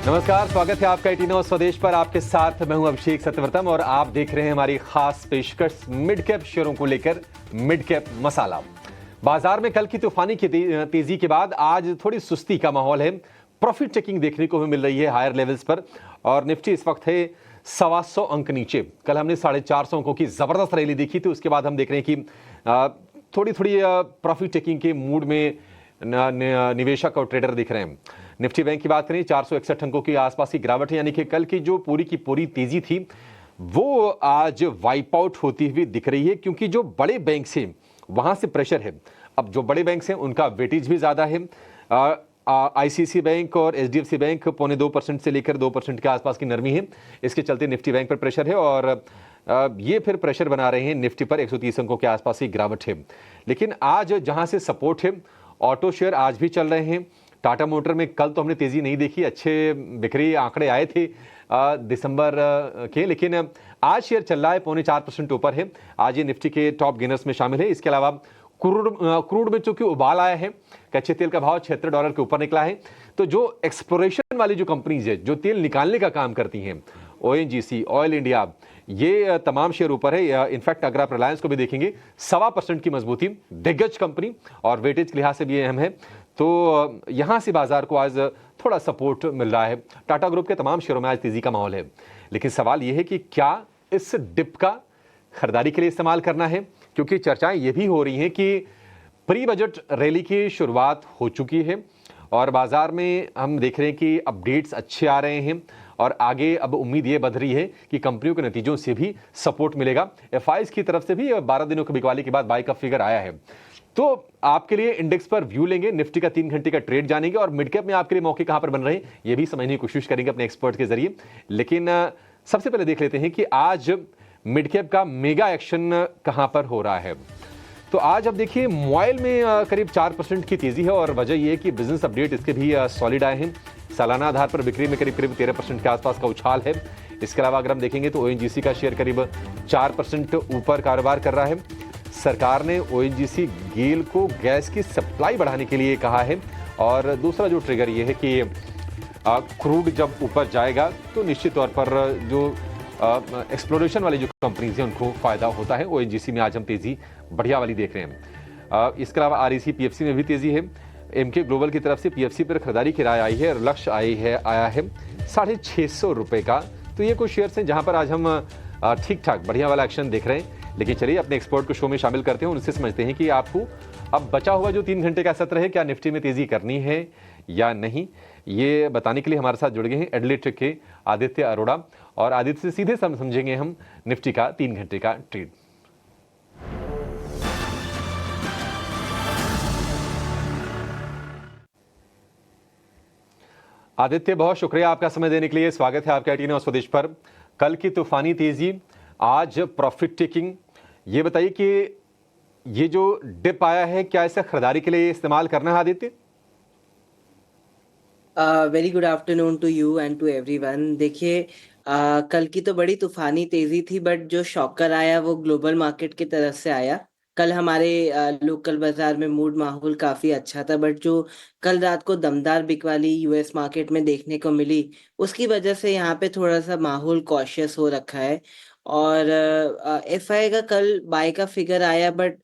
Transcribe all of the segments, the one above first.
नमस्कार, स्वागत है आपका 18 स्वदेश पर। आपके साथ मैं हूं अभिषेक सत्यव्रतम और आप देख रहे हैं हमारी खास पेशकश मिड कैप शेयरों को लेकर, मिड कैप मसाला। बाजार में कल की तूफानी की तेजी के बाद आज थोड़ी सुस्ती का माहौल है। प्रॉफिट टेकिंग देखने को भी मिल रही है हायर लेवल्स पर और निफ्टी इस वक्त है 125 अंक नीचे। कल हमने 450 अंकों की जबरदस्त रैली देखी थी, उसके बाद हम देख रहे हैं कि थोड़ी थोड़ी प्रॉफिट टेकिंग के मूड में निवेशक और ट्रेडर दिख रहे हैं। निफ्टी बैंक की बात करें, 461 अंकों के आसपास की गिरावट है, यानी कि कल की जो पूरी की पूरी तेजी थी वो आज वाइप आउट होती हुई दिख रही है, क्योंकि जो बड़े बैंक से वहां से प्रेशर है। अब जो बड़े बैंक हैं उनका वेटेज भी ज्यादा है। आईसीसी बैंक और एचडीएफसी बैंक 0.25% से लेकर 2% के आसपास की नरमी है। इसके चलते निफ्टी बैंक पर प्रेशर है और ये फिर प्रेशर बना रहे हैं निफ्टी पर। 130 अंकों के आसपास की गिरावट है। लेकिन आज जहां से सपोर्ट है, ऑटो शेयर आज भी चल रहे हैं। टाटा मोटर में कल तो हमने तेजी नहीं देखी, अच्छे बिक्री आंकड़े आए थे दिसंबर के, लेकिन आज शेयर चल रहा है 0.4% ऊपर है। आज ये निफ्टी के टॉप गेनर्स में शामिल है। इसके अलावा क्रूड में चूंकि उबाल आया है, कच्चे तेल का भाव $76 के ऊपर निकला है। तो जो एक्सप्लोरेशन वाली जो कंपनीज है, जो तेल निकालने का काम करती हैं, ओएनजीसी, ऑयल इंडिया, ये तमाम शेयर ऊपर है। इनफैक्ट अगर आप रिलायंस को भी देखेंगे, 1.25% की मजबूती, दिग्गज कंपनी और वेटेज के लिहाज से भी अहम है। तो यहां से बाजार को आज थोड़ा सपोर्ट मिल रहा है। टाटा ग्रुप के तमाम शेयरों में आज तेजी का माहौल है। लेकिन सवाल यह है कि क्या इस डिप का खरीदारी के लिए इस्तेमाल करना है, क्योंकि चर्चाएं ये भी हो रही हैं कि प्री बजट रैली की शुरुआत हो चुकी है और बाजार में हम देख रहे हैं कि अपडेट्स अच्छे आ रहे हैं और आगे अब उम्मीद ये बढ़ रही है कि कंपनियों के नतीजों से भी सपोर्ट मिलेगा। एफआईज की तरफ से भी 12 दिनों की बिकवाली के बाद बाई का फिगर आया है। तो आपके लिए इंडेक्स पर व्यू लेंगे, निफ्टी का 3 घंटे का ट्रेड जानेंगे और मिड कैप में आपके लिए मौके कहां पर बन रहे हैं ये भी समझने की कोशिश करेंगे अपने एक्सपर्ट के जरिए। लेकिन सबसे पहले देख लेते हैं कि आज मिड कैप का मेगा एक्शन कहां पर हो रहा है। तो आज अब देखिए मोबाइल में करीब 4% की तेजी है और वजह यह है कि बिजनेस अपडेट इसके भी सॉलिड आए हैं। सालाना आधार पर बिक्री में करीब 13% के आसपास का उछाल है। इसके अलावा अगर हम देखेंगे तो ओएनजीसी का शेयर करीब 4% ऊपर कारोबार कर रहा है। सरकार ने ओएनजीसी गेल को गैस की सप्लाई बढ़ाने के लिए कहा है और दूसरा जो ट्रिगर ये है कि क्रूड जब ऊपर जाएगा तो निश्चित तौर पर जो एक्सप्लोरेशन वाली जो कंपनीज हैं उनको फायदा होता है। ओएनजीसी में आज हम तेजी बढ़िया वाली देख रहे हैं। इसके अलावा आरईसी पीएफसी में भी तेजी है। एमके ग्लोबल की तरफ से पीएफसी पर खरीदारी की राय आई है और लक्ष्य आया है 650 रुपए का। तो ये कुछ शेयर्स हैं जहां पर आज हम ठीक ठाक बढ़िया वाला एक्शन देख रहे हैं। लेकिन चलिए अपने एक्सपर्ट को शो में शामिल करते हैं, उनसे समझते हैं कि आपको अब बचा हुआ जो 3 घंटे का सत्र है, क्या निफ्टी में तेजी करनी है या नहीं। ये बताने के लिए हमारे साथ जुड़ गए हैं एडलेट के आदित्य अरोड़ा और आदित्य से सीधे समझेंगे हम निफ्टी का 3 घंटे का ट्रेड। आदित्य, बहुत शुक्रिया आपका समय देने के लिए। स्वागत है आपका 18 स्वदेश पर। कल की तूफानी तेजी, आज प्रॉफिट टेकिंग, ये बताइए कि ये जो डिप आया है क्या इसे खरीदारी के लिए इस्तेमाल करना है Aditya? Very good afternoon to you and to everyone. देखिए, कल की तो बड़ी तूफानी तेजी थी, बट जो शॉकर आया वो ग्लोबल मार्केट की तरफ से आया। कल हमारे लोकल बाजार में मूड माहौल काफी अच्छा था, बट जो कल रात को दमदार बिकवाली यूएस मार्केट में देखने को मिली, उसकी वजह से यहाँ पे थोड़ा सा माहौल कॉशियस हो रखा है। और एफआई का कल बाय का फिगर आया, बट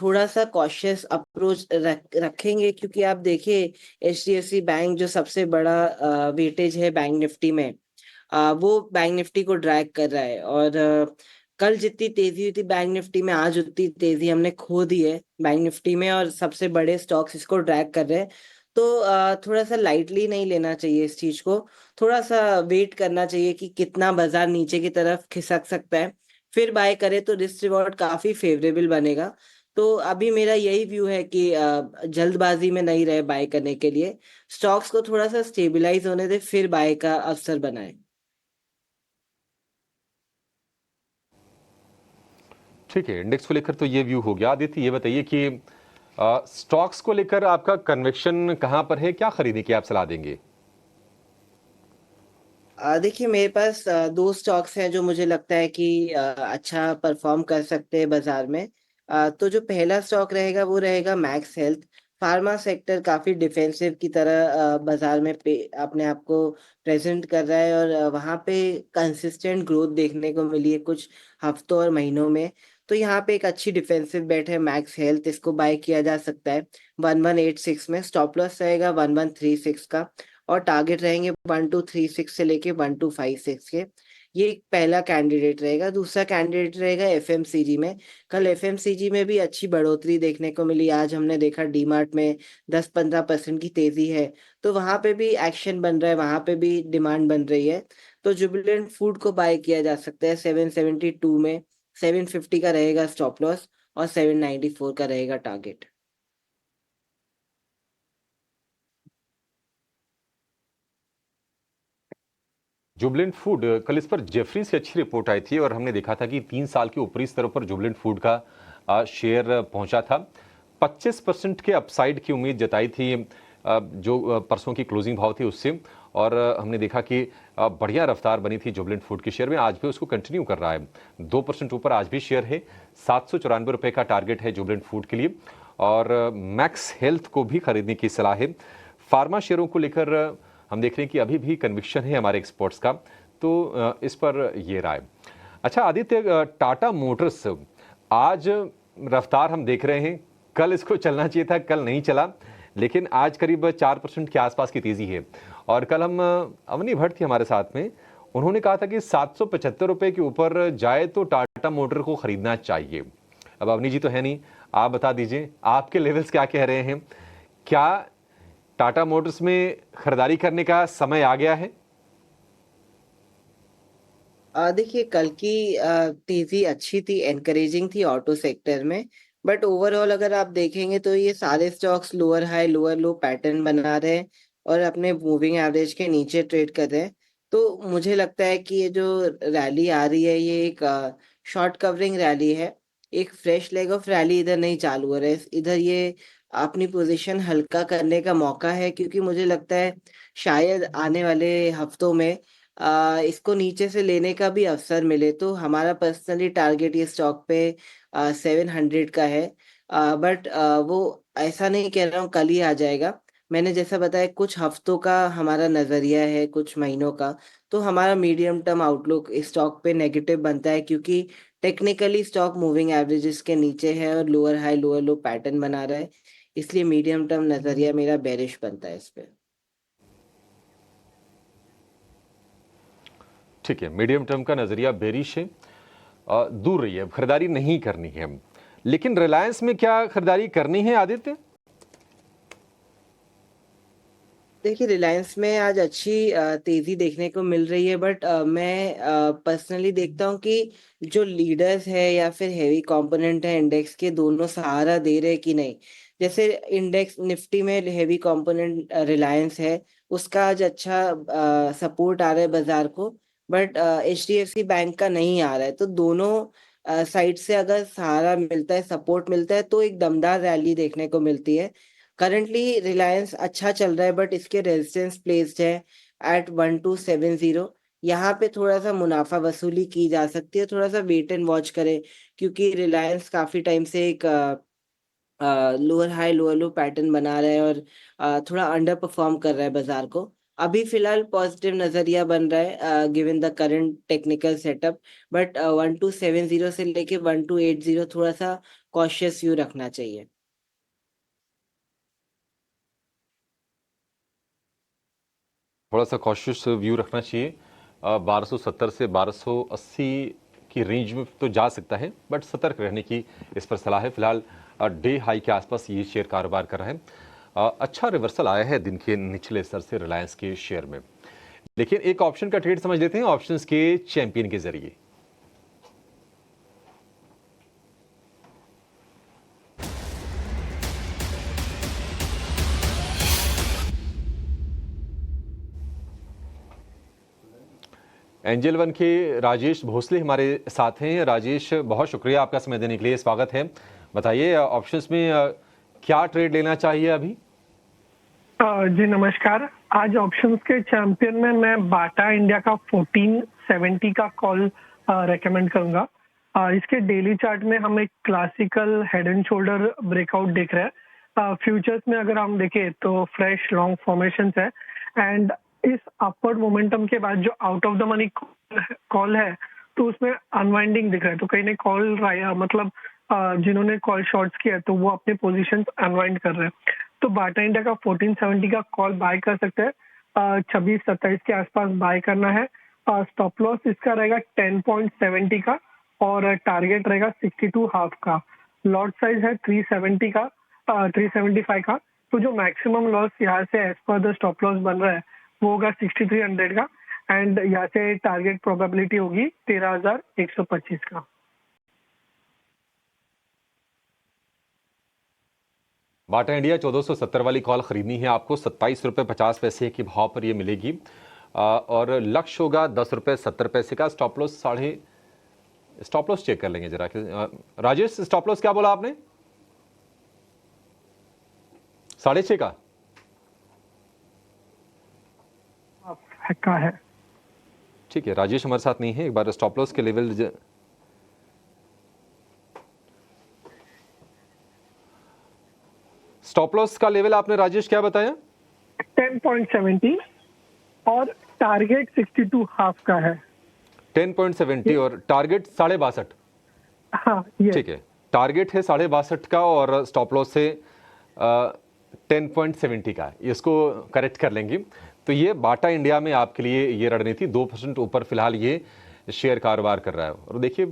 थोड़ा सा कॉशियस अप्रोच रखेंगे, क्योंकि आप देखिए एचडीएफसी बैंक जो सबसे बड़ा वेटेज है बैंक निफ्टी में, वो बैंक निफ्टी को ड्रैग कर रहा है। और कल जितनी तेजी हुई थी बैंक निफ्टी में, आज उतनी तेजी हमने खो दी है बैंक निफ्टी में और सबसे बड़े स्टॉक्स इसको ड्रैग कर रहे हैं। तो थोड़ा सा लाइटली नहीं लेना चाहिए इस चीज को, थोड़ा सा वेट करना चाहिए कि कितना बाजार नीचे की तरफ खिसक सकता है, फिर बाय करे तो रिस्क रिवॉर्ड काफी फेवरेबल बनेगा। तो अभी मेरा यही व्यू है कि जल्दबाजी में नहीं रहे बाय करने के लिए, स्टॉक्स को थोड़ा सा स्टेबलाइज होने दे फिर बाय का अवसर बनाए। ठीक है, इंडेक्स को लेकर तो ये व्यू हो गया। आदित्य, ये बताइए कि स्टॉक्स को लेकर आपका कन्विक्शन कहां पर है, क्या खरीदने की आप सलाह देंगे? देखिए, मेरे पास दो स्टॉक्स हैं जो मुझे लगता है कि अच्छा परफॉर्म कर सकते हैं बाजार में। तो जो पहला स्टॉक रहेगा वो रहेगा मैक्स हेल्थ। फार्मा सेक्टर काफ़ी डिफेंसिव की तरह बाज़ार में अपने आप को प्रेज़ेंट कर रहा है और वहाँ पे कंसिस्टेंट ग्रोथ देखने को मिली है कुछ हफ्तों और महीनों में। तो यहाँ पे एक अच्छी डिफेंसिव बेट है मैक्स हेल्थ, इसको बाय किया जा सकता है 1186 में। स्टॉप लॉस रहेगा 1136 का और टारगेट रहेंगे 1236 से लेके 1256 के। ये एक पहला कैंडिडेट रहेगा। दूसरा कैंडिडेट रहेगा एफएमसीजी में। कल एफएमसीजी में भी अच्छी बढ़ोतरी देखने को मिली। आज हमने देखा डीमार्ट में 10-15% की तेजी है, तो वहां पे भी एक्शन बन रहा है, वहां पे भी डिमांड बन रही है। तो जुबिलेंट फूड को बाय किया जा सकता है 772 में। 750 का रहेगा स्टॉप लॉस और 794 का रहेगा टारगेट। जुबिलेंट फूड, कल इस पर जेफरी से अच्छी रिपोर्ट आई थी और हमने देखा था कि 3 साल के ऊपरी स्तरों पर जुबिलेंट फूड का शेयर पहुंचा था। 25% के अपसाइड की उम्मीद जताई थी जो परसों की क्लोजिंग भाव थी उससे, और हमने देखा कि बढ़िया रफ्तार बनी थी जुबिलेंट फूड के शेयर में। आज भी उसको कंटिन्यू कर रहा है, 2% ऊपर आज भी शेयर है। 794 रुपये का टारगेट है जुबिलेंट फूड के लिए और मैक्स हेल्थ को भी खरीदने की सलाह है। फार्मा शेयरों को लेकर हम देख रहे हैं कि अभी भी कन्विक्शन है हमारे एक्सपर्ट्स का, तो इस पर ये राय। अच्छा आदित्य, टाटा मोटर्स आज रफ्तार हम देख रहे हैं, कल इसको चलना चाहिए था, कल नहीं चला, लेकिन आज करीब 4% के आसपास की तेजी है। और कल हम अवनी भट्ट थी हमारे साथ में, उन्होंने कहा था कि 775 रुपये के ऊपर जाए तो टाटा मोटर को खरीदना चाहिए। अब अवनी जी तो है नहीं, आप बता दीजिए आपके लेवल्स क्या कह रहे हैं। क्या टाटा मोटर्स में खरीदारी करने का समय आ गया है? देखिए कल की तेजी अच्छी थी, एनकरेजिंग थी ऑटो सेक्टर में। बट ओवरऑल अगर आप देखेंगे तो ये सारे स्टॉक्स लोअर हाई लोअर लो पैटर्न बना रहे हैं और अपने मूविंग एवरेज के नीचे ट्रेड कर रहे हैं। तो मुझे लगता है कि ये जो रैली आ रही है ये एक शॉर्ट कवरिंग रैली है। एक फ्रेश लेग ऑफ रैली इधर नहीं चालू हो रहा है, इधर ये अपनी पोजीशन हल्का करने का मौका है, क्योंकि मुझे लगता है शायद आने वाले हफ्तों में इसको नीचे से लेने का भी अवसर मिले। तो हमारा पर्सनली टारगेट ये स्टॉक पे 700 का है। बट वो ऐसा नहीं कह रहा हूँ कल ही आ जाएगा। मैंने जैसा बताया कुछ हफ्तों का हमारा नज़रिया है, कुछ महीनों का। तो हमारा मीडियम टर्म आउटलुक इस स्टॉक पे नेगेटिव बनता है, क्योंकि टेक्निकली स्टॉक मूविंग एवरेजेस के नीचे है और लोअर हाई लोअर लो पैटर्न बना रहा है। इसलिए मीडियम टर्म नज़रिया मेरा बेरिश बनता है इस पे। ठीक है, मीडियम टर्म का नजरिया बेरिश है, दूर रही है, खरीदारी नहीं करनी है। लेकिन रिलायंस में क्या खरीदारी करनी है आदित्य? देखिए रिलायंस में आज अच्छी तेजी देखने को मिल रही है, बट मैं पर्सनली देखता हूँ कि जो लीडर्स है या फिर हैवी कंपोनेंट है इंडेक्स के, दोनों सहारा दे रहे कि नहीं। जैसे इंडेक्स निफ्टी में हैवी कंपोनेंट रिलायंस है, उसका आज अच्छा सपोर्ट आ रहा है बाजार को। बट एचडीएफसी बैंक का नहीं आ रहा है। तो दोनों साइड से अगर सहारा मिलता है, सपोर्ट मिलता है, तो एक दमदार रैली देखने को मिलती है। करंटली रिलायंस अच्छा चल रहा है, बट इसके रेजिस्टेंस प्लेस्ड है एट 1270। यहाँ पे थोड़ा सा मुनाफा वसूली की जा सकती है, थोड़ा सा वेट एंड वॉच करें, क्योंकि रिलायंस काफी टाइम से एक लोअर हाई लोअर लो पैटर्न बना रहा है और थोड़ा अंडर परफॉर्म कर रहा है बाजार को। अभी फिलहाल पॉजिटिव नजरिया बन रहा है given the current technical setup. But 1270 से लेके 1280 थोड़ा सा कॉशियस व्यू रखना चाहिए। थोड़ा सा कॉशियस व्यू रखना चाहिए। 1270 से 1280 की रेंज में तो जा सकता है, बट सतर्क रहने की इस पर सलाह है। फिलहाल डे हाई के आसपास ये शेयर कारोबार कर रहा है। अच्छा रिवर्सल आया है दिन के निचले स्तर से रिलायंस के शेयर में। लेकिन एक ऑप्शन का ट्रेड समझ लेते हैं ऑप्शंस के चैंपियन के जरिए। एंजल वन के राजेश भोसले हमारे साथ हैं। राजेश, बहुत शुक्रिया आपका समय देने के लिए, स्वागत है। बताइए ऑप्शंस में क्या ट्रेड लेना चाहिए अभी? जी नमस्कार। आज ऑप्शंस के चैंपियन में मैं बाटा इंडिया का 1470 का कॉल रेकमेंड करूंगा। इसके डेली चार्ट में हम एक classical head and shoulder breakout देख रहे हैं फ्यूचर्स में अगर हम देखें तो फ्रेश लॉन्ग फॉर्मेशन है, एंड इस अपवर्ड मोमेंटम के बाद जो out of the money call है तो उसमें अनवाइंडिंग दिख रहा है। तो कहीं ने कॉल मतलब जिन्होंने कॉल शॉर्ट्स किया तो वो अपने पोजीशंस अनवाइंड कर रहे हैं। तो बाटा इंडिया का 1470 का कॉल बाय कर सकते हैं, 26-27 के आसपास बाय करना है। स्टॉप लॉस इसका रहेगा 10.70 का और टारगेट रहेगा 62 हाफ का। लॉट साइज है 370 का 375 का। तो जो मैक्सिमम लॉस यहाँ से as per the stop loss बन रहा है वो होगा 6300 का, एंड यहाँ से टारगेट प्रोबेबिलिटी होगी 13,125 का। बाटा इंडिया 1470 वाली कॉल खरीदनी है आपको, 27 रुपये 50 पैसे के भाव पर ये मिलेगी और लक्ष्य होगा 10 रुपये 70 पैसे का। स्टॉप लॉस चेक कर लेंगे जरा। राजेश, स्टॉप लॉस क्या बोला आपने? 6.5 का है। ठीक है, राजेश हमारे साथ नहीं है। एक बार स्टॉप लॉस के लेवल स्टॉप लॉस का लेवल आपने राजेश क्या बताया? 10.70 और टारगेट 62 हाफ का है। 10.70 और टारगेट 62.5। हाँ, ठीक है, टारगेट है 62.5 का और स्टॉप लॉस से 10.70 का। इसको करेक्ट कर लेंगे। तो ये बाटा इंडिया में आपके लिए ये रणनीति 2% ऊपर फिलहाल ये शेयर कारोबार कर रहा है। और देखिए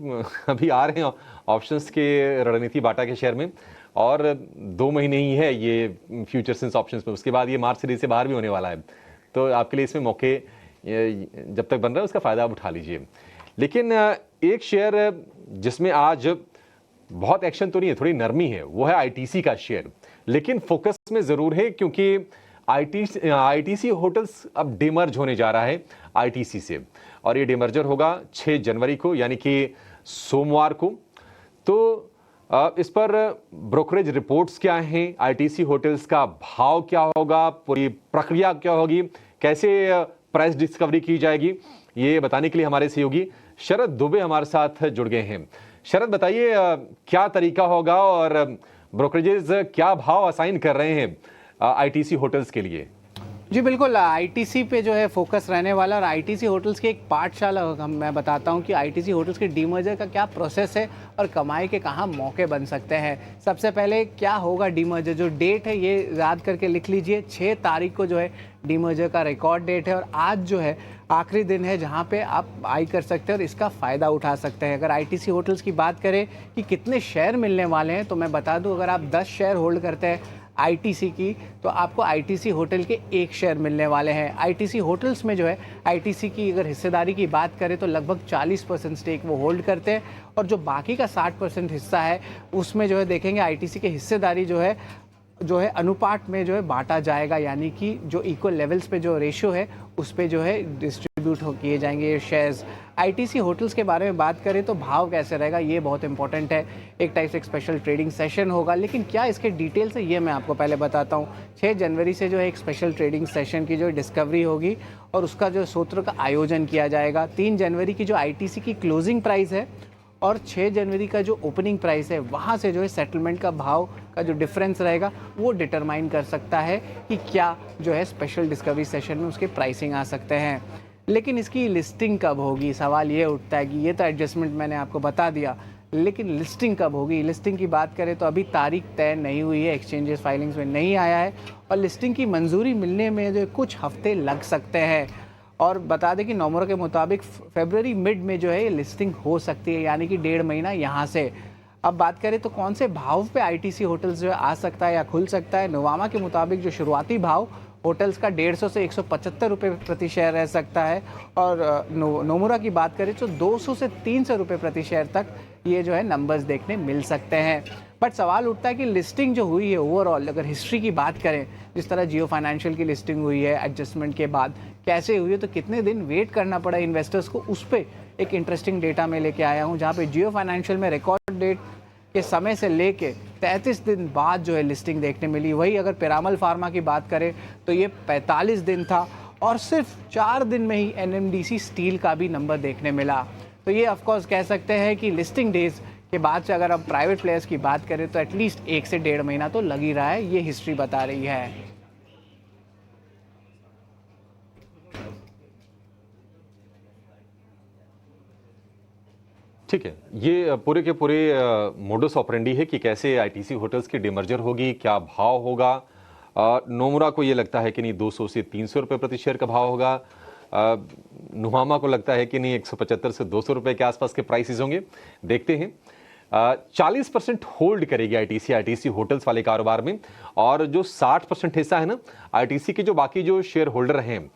अभी आ रहे हैं ऑप्शंस के रणनीति बाटा के शेयर में, और 2 महीने ही है ये फ्यूचर्स एंड ऑप्शंस में, उसके बाद ये मार्च सीरीज से बाहर भी होने वाला है। तो आपके लिए इसमें मौके जब तक बन रहा है उसका फ़ायदा आप उठा लीजिए। लेकिन एक शेयर जिसमें आज बहुत एक्शन तो नहीं है, थोड़ी नरमी है, वो है आईटीसी का शेयर। लेकिन फोकस में ज़रूर है क्योंकि आईटीसी होटल्स अब डिमर्ज होने जा रहा है आईटीसी से, और ये डिमर्जर होगा 6 जनवरी को, यानी कि सोमवार को। तो इस पर ब्रोकरेज रिपोर्ट्स क्या हैं, आईटीसी होटल्स का भाव क्या होगा, पूरी प्रक्रिया क्या होगी, कैसे प्राइस डिस्कवरी की जाएगी, ये बताने के लिए हमारे सहयोगी शरद दुबे हमारे साथ जुड़ गए हैं। शरद, बताइए क्या तरीका होगा और ब्रोकरेजेस क्या भाव असाइन कर रहे हैं आईटीसी होटल्स के लिए? जी बिल्कुल, आईटीसी पे जो है फोकस रहने वाला, और आईटीसी होटल्स की एक पाठशाला होगा। मैं बताता हूँ कि आईटीसी होटल्स के डीमर्जर का क्या प्रोसेस है और कमाई के कहाँ मौके बन सकते हैं। सबसे पहले क्या होगा डीमर्जर, जो डेट है ये याद करके लिख लीजिए। 6 तारीख को जो है डीमर्जर का रिकॉर्ड डेट है, और आज जो है आखिरी दिन है जहाँ पे आप बाई कर सकते हैं और इसका फ़ायदा उठा सकते हैं। अगर आईटीसी होटल्स की बात करें कि कितने शेयर मिलने वाले हैं, तो मैं बता दूँ, अगर आप 10 शेयर होल्ड करते हैं आईटीसी की, तो आपको आईटीसी होटल के 1 शेयर मिलने वाले हैं। आईटीसी होटल्स में जो है आईटीसी की अगर हिस्सेदारी की बात करें तो लगभग 40% स्टेक वो होल्ड करते हैं, और जो बाकी का 60% हिस्सा है उसमें जो है देखेंगे आईटीसी की हिस्सेदारी जो है अनुपात में जो है बांटा जाएगा, यानी कि जो इक्वल लेवल्स पे जो रेशियो है उस पे जो है डिस्ट्रीब्यूट किए जाएंगे ये शेयर्स। आईटीसी होटल्स के बारे में बात करें तो भाव कैसे रहेगा ये बहुत इंपॉर्टेंट है। एक टाइप से एक स्पेशल ट्रेडिंग सेशन होगा, लेकिन क्या इसके डिटेल्स है ये मैं आपको पहले बताता हूँ। 6 जनवरी से जो है एक स्पेशल ट्रेडिंग सेशन की जो डिस्कवरी होगी और उसका जो सूत्र का आयोजन किया जाएगा। 3 जनवरी की जो आईटीसी की क्लोजिंग प्राइस है और 6 जनवरी का जो ओपनिंग प्राइस है, वहाँ से जो है सेटलमेंट का भाव का जो डिफरेंस रहेगा वो डिटरमाइन कर सकता है कि क्या जो है स्पेशल डिस्कवरी सेशन में उसके प्राइसिंग आ सकते हैं। लेकिन इसकी लिस्टिंग कब होगी, सवाल ये उठता है कि ये तो एडजस्टमेंट मैंने आपको बता दिया, लेकिन लिस्टिंग कब होगी। लिस्टिंग की बात करें तो अभी तारीख तय नहीं हुई है, एक्सचेंजेस फाइलिंग्स में नहीं आया है, और लिस्टिंग की मंजूरी मिलने में जो कुछ हफ्ते लग सकते हैं। और बता दें कि नोमोरा के मुताबिक फरवरी मिड में जो है ये लिस्टिंग हो सकती है, यानी कि 1.5 महीना यहाँ से। अब बात करें तो कौन से भाव पे आईटीसी होटल्स जो है आ सकता है या खुल सकता है। नोवामा के मुताबिक जो शुरुआती भाव होटल्स का 150 से 175 रुपये प्रति शेयर रह सकता है, और नोमुरा की बात करें तो 200 से 300 रुपये प्रति शेयर तक ये जो है नंबर्स देखने मिल सकते हैं। बट सवाल उठता है कि लिस्टिंग जो हुई है ओवरऑल, अगर हिस्ट्री की बात करें, जिस तरह जियो फाइनेंशियल की लिस्टिंग हुई है एडजस्टमेंट के बाद कैसे हुई है, तो कितने दिन वेट करना पड़ा इन्वेस्टर्स को, उस पर एक इंटरेस्टिंग डेटा में लेके आया हूँ, जहाँ पे जियो फाइनेंशियल में रिकॉर्ड डेट के समय से लेके 33 दिन बाद जो है लिस्टिंग देखने मिली। वही अगर पिरामल फार्मा की बात करें तो ये 45 दिन था, और सिर्फ 4 दिन में ही एनएमडीसी स्टील का भी नंबर देखने मिला। तो ये ऑफकोर्स कह सकते हैं कि लिस्टिंग डेज के बाद से अगर अब प्राइवेट प्लेयर्स की बात करें तो एटलीस्ट 1 से 1.5 महीना तो लग ही रहा है, ये हिस्ट्री बता रही है। ठीक है, ये पूरे के पूरे मोडस ऑपरेंडी है कि कैसे आईटीसी होटल्स की डिमर्जर होगी, क्या भाव होगा। नोमुरा को ये लगता है कि नहीं 200 से 300 रुपये प्रति शेयर का भाव होगा। नुहामा को लगता है कि नहीं 175 से 200 रुपये के आसपास के प्राइसेस होंगे। देखते हैं। 40% होल्ड करेगी आईटीसी होटल्स वाले कारोबार में, और जो 60% हिस्सा है ना आईटीसी के जो बाकी जो शेयर होल्डर हैं,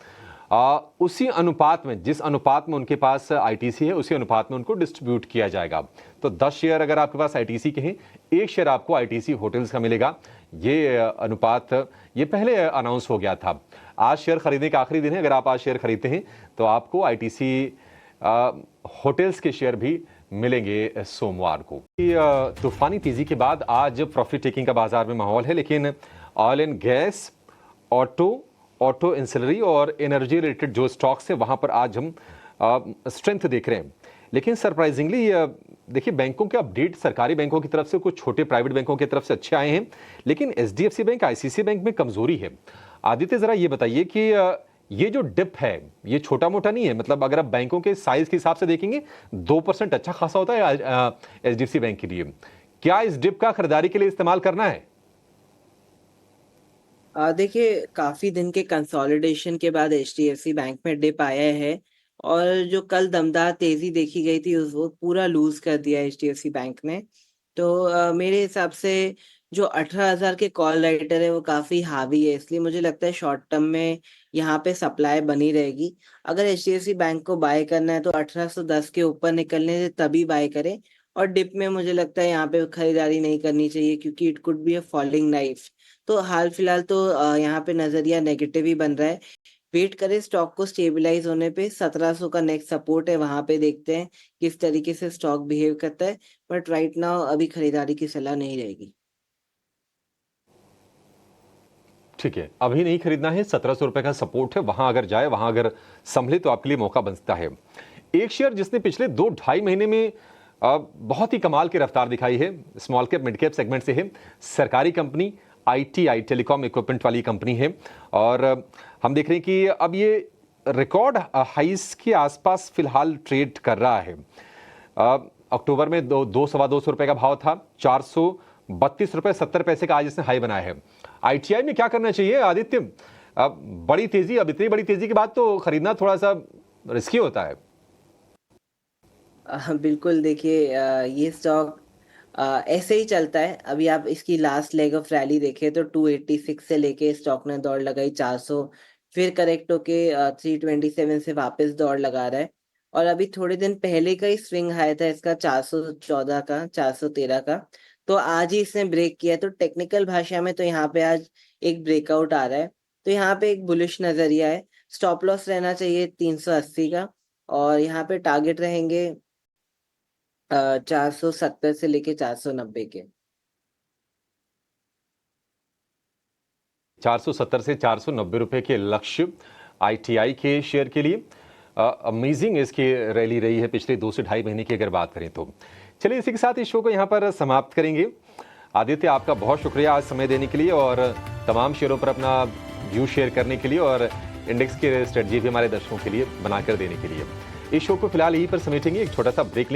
उसी अनुपात में, जिस अनुपात में उनके पास आईटीसी है उसी अनुपात में उनको डिस्ट्रीब्यूट किया जाएगा। तो 10 शेयर अगर आपके पास आईटीसी के हैं, 1 शेयर आपको आईटीसी होटल्स का मिलेगा। ये अनुपात ये पहले अनाउंस हो गया था। आज शेयर खरीदने का आखिरी दिन है। अगर आप आज शेयर खरीदते हैं तो आपको आईटीसी होटल्स के शेयर भी मिलेंगे सोमवार को। तूफानी तेजी के बाद आज प्रॉफिट टेकिंग का बाजार में माहौल है, लेकिन oil and gas, auto ancillary और एनर्जी रिलेटेड जो स्टॉक्स है वहां पर आज हम स्ट्रेंथ देख रहे हैं। लेकिन सरप्राइजिंगली देखिए, बैंकों के अपडेट सरकारी बैंकों की तरफ से, कुछ छोटे प्राइवेट बैंकों की तरफ से अच्छे आए हैं, लेकिन एचडीएफसी बैंक, आईसीआईसीआई बैंक में कमजोरी है। आदित्य, जरा ये बताइए कि ये जो डिप है ये छोटा मोटा नहीं है। मतलब अगर आप बैंकों के साइज के हिसाब से देखेंगे 2% अच्छा खासा होता है एचडीएफसी बैंक के लिए। क्या इस डिप का खरीदारी के लिए इस्तेमाल करना है? देखिए, काफी दिन के कंसोलिडेशन के बाद एचडीएफसी बैंक में डिप आया है, और जो कल दमदार तेजी देखी गई थी वो पूरा लूज कर दिया एचडीएफसी बैंक ने। तो मेरे हिसाब से जो 18,000 के कॉल राइटर है वो काफी हावी है, इसलिए मुझे लगता है शॉर्ट टर्म में यहाँ पे सप्लाई बनी रहेगी। अगर एचडीएफसी बैंक को बाय करना है तो 1810 के ऊपर निकलने से तभी बाय करें, और डिप में मुझे लगता है यहाँ पे खरीदारी नहीं करनी चाहिए, क्योंकि it could be a falling knife. तो हाल फिलहाल तो यहाँ पे नजरिया नेगेटिव ही बन रहा है। वेट करें स्टॉक को स्टेबलाइज होने पे। 1700 का नेक्स्ट सपोर्ट है, वहां पे देखते हैं किस तरीके से स्टॉक बिहेव करता है। बट राइट नाउ अभी खरीदारी की सलाह नहीं रहेगी। ठीक है, अभी नहीं खरीदना है। 1700 रुपए का सपोर्ट है, वहां अगर जाए, वहां अगर संभले तो आपके लिए मौका बनता है। एक शेयर जिसने पिछले 2-2.5 महीने में बहुत ही कमाल की रफ्तार दिखाई है, small cap mid cap segment से है, सरकारी कंपनी आईटीआई, टेलीकॉम इक्विपमेंट वाली कंपनी है। और हम देख रहे हैं कि अब ये रिकॉर्ड हाइस के आसपास फिलहाल ट्रेड कर रहा है। अक्टूबर में 200-225 रुपए का भाव था, 432 रुपए 70 पैसे का आज इसने हाई बनाया है। आईटीआई में क्या करना चाहिए आदित्य? अब बड़ी तेजी, अब इतनी बड़ी तेजी के बाद तो खरीदना थोड़ा सा रिस्की होता है। बिल्कुल, देखिए ये स्टॉक ऐसे ही चलता है। अभी आप इसकी लास्ट लेग ऑफ रैली देखें तो 286 से लेके स्टॉक ने दौड़ लगाई 400, फिर करेक्ट होके 327 से वापस दौड़ लगा रहा है। और अभी थोड़े दिन पहले का ही स्विंग हाई था इसका 414 का, 413 का। तो आज ही इसने ब्रेक किया, तो टेक्निकल भाषा में तो यहाँ पे आज एक ब्रेकआउट आ रहा है। तो यहाँ पे एक बुलिश नजरिया है। स्टॉप लॉस रहना चाहिए 380 का, और यहाँ पे टारगेट रहेंगे 470 से लेके 490 के। 470 से 490 रुपए के लक्ष्य आईटीआई के शेयर के लिए। अमेजिंग इसकी रैली रही है पिछले 2 से 2.5 महीने की अगर बात करें तो। चलिए, इसी के साथ इस शो को यहाँ पर समाप्त करेंगे। आदित्य, आपका बहुत शुक्रिया आज समय देने के लिए और तमाम शेयरों पर अपना व्यू शेयर करने के लिए, और इंडेक्स की स्ट्रेटजी भी हमारे दर्शकों के लिए बनाकर देने के लिए। इस शो को फिलहाल यहीं पर समेटेंगे, एक छोटा सा ब्रेक लेंगे।